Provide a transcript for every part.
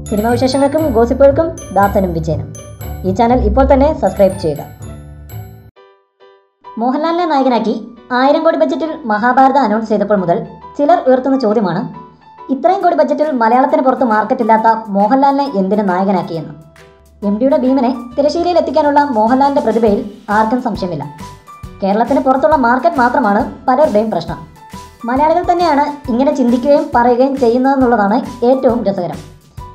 Cinema വിശേഷങ്ങൾക്കും ഗോസിപ്പുകൾക്കും ദാസനും വിജയനും. ഈ channel ഇപ്പോൾ തന്നെ സബ്സ്ക്രൈബ് ചെയ്യുക. മോഹൻലാലിനെ നായകനാക്കി 1000 കോടി ബഡ്ജറ്റിൽ മഹാഭാരത അനൗൺസ് ചെയ്തപ്പോൾ മുതൽ ചിലർ ഉയർത്തുന്ന ചോദ്യമാണ്, ഇത്രയും കോടി ബഡ്ജറ്റിൽ മലയാളത്തിന് പുറത്ത് മാർക്കറ്റില്ലാത്ത മോഹൻലാലിനെ എന്തിന് നായകനാക്കിയെന്ന്. MDയുടെ ഭീമനെ തിരശ്ശീലയിൽ എത്തിക്കാനുള്ള മോഹൻലാലിൻ്റെ പ്രതിഭയിൽ ആർക്കും സംശയമില്ല. കേരളത്തിന് പുറത്തുള്ള മാർക്കറ്റ് മാത്രമാണ് പലരുടെയും പ്രശ്നം. മലയാളികൾ തന്നെയാണ് ഇങ്ങനെ ചിന്തിക്കുകയും പറയുകയും ചെയ്യുന്നതെന്നുള്ളതാണ് ഏറ്റവും രസകരം.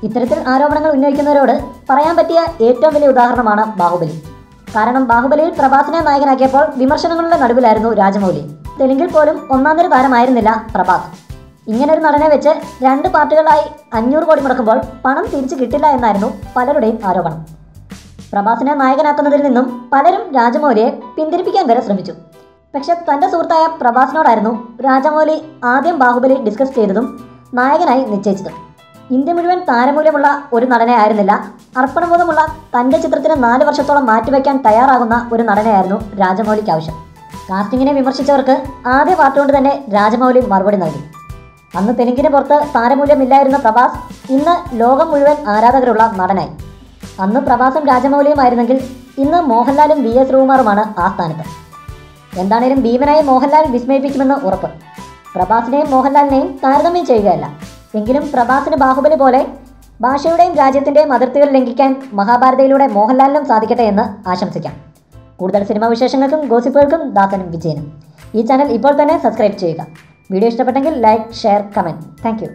ഇത്തരത്തിൽ ആരോപണങ്ങൾ ഉന്നയിക്കുന്നവരോട് പറയാൻ പറ്റിയ ഏറ്റവും വലിയ ഉദാഹരണമാണ് ബാഹുബലി. കാരണം ബാഹുബലിയിൽ പ്രഭാസിനെ നായകനാക്കിയപ്പോൾ വിമർശനങ്ങളുടെ നടുവിലായിരുന്നു രാജമൗലി. തെലുങ്കിൽ പോലും ഒന്നാന്തര താരമായിരുന്നില്ല പ്രഭാസ്. ഇങ്ങനൊരു നടനെ വെച്ച് 2 പാർട്ടുകളായി 500 കോടി മുടക്കുമ്പോൾ പണം തിരിച്ചു കിട്ടില്ല എന്നായിരുന്നു പലരുടെയും ആരോപണം. പ്രഭാസിനെ നായകനാക്കുന്നതിൽ നിന്നും പലരും രാജമൗലിയെ പിന്തിരിപ്പിക്കാൻ വരെ ശ്രമിച്ചു. പക്ഷെ തൻ്റെ സുഹൃത്തായ പ്രഭാസിനോടായിരുന്നു രാജമൗലി ആദ്യം ബാഹുബലി ഡിസ്കസ് ചെയ്തതും നായകനായി നിശ്ചയിച്ചതും. ഇന്ത്യ മുഴുവൻ താരമൂല്യമുള്ള ഒരു നടനെ ആയിരുന്നില്ല, അർപ്പണബോധമുള്ള തൻ്റെ ചിത്രത്തിന് 4 വർഷത്തോളം മാറ്റിവെക്കാൻ തയ്യാറാകുന്ന ഒരു നടനെയായിരുന്നു രാജമൗലിക്ക് ആവശ്യം. കാസ്റ്റിങ്ങിനെ വിമർശിച്ചവർക്ക് ആദ്യ പാർട്ട് കൊണ്ട് തന്നെ രാജമൗലി മറുപടി നൽകി. അന്ന് തെലുങ്കിന് പുറത്ത് താരമൂല്യമില്ലായിരുന്ന പ്രഭാസ് ഇന്ന് ലോകം മുഴുവൻ ആരാധകരുള്ള നടനായി. അന്ന് പ്രഭാസും രാജമൗലിയുമായിരുന്നെങ്കിൽ ഇന്ന് മോഹൻലാലും VS ശ്രീകുമാറുമാണ് ആ സ്ഥാനത്ത്. എന്താണേലും ഭീമനായി മോഹൻലാൽ വിസ്മയിപ്പിക്കുമെന്ന് ഉറപ്പ്. പ്രഭാസിനെയും മോഹൻലാലിനെയും താരതമ്യം ചെയ്യുകയല്ല. എങ്കിലും പ്രഭാസിന് ബാഹുബലി പോലെ ഭാഷയുടെയും രാജ്യത്തിൻ്റെയും അതിർത്തികൾ ലംഘിക്കാൻ മഹാഭാരതയിലൂടെ മോഹൻലാലിനും സാധിക്കട്ടെ എന്ന് ആശംസിക്കാം. കൂടുതൽ സിനിമാ വിശേഷങ്ങൾക്കും ഗോസിപ്പുകൾക്കും ദാസനും വിജയനും. ഈ ചാനൽ ഇപ്പോൾ തന്നെ സബ്സ്ക്രൈബ് ചെയ്യുക. വീഡിയോ ഇഷ്ടപ്പെട്ടെങ്കിൽ ലൈക്ക്, ഷെയർ, കമൻറ്റ്. താങ്ക്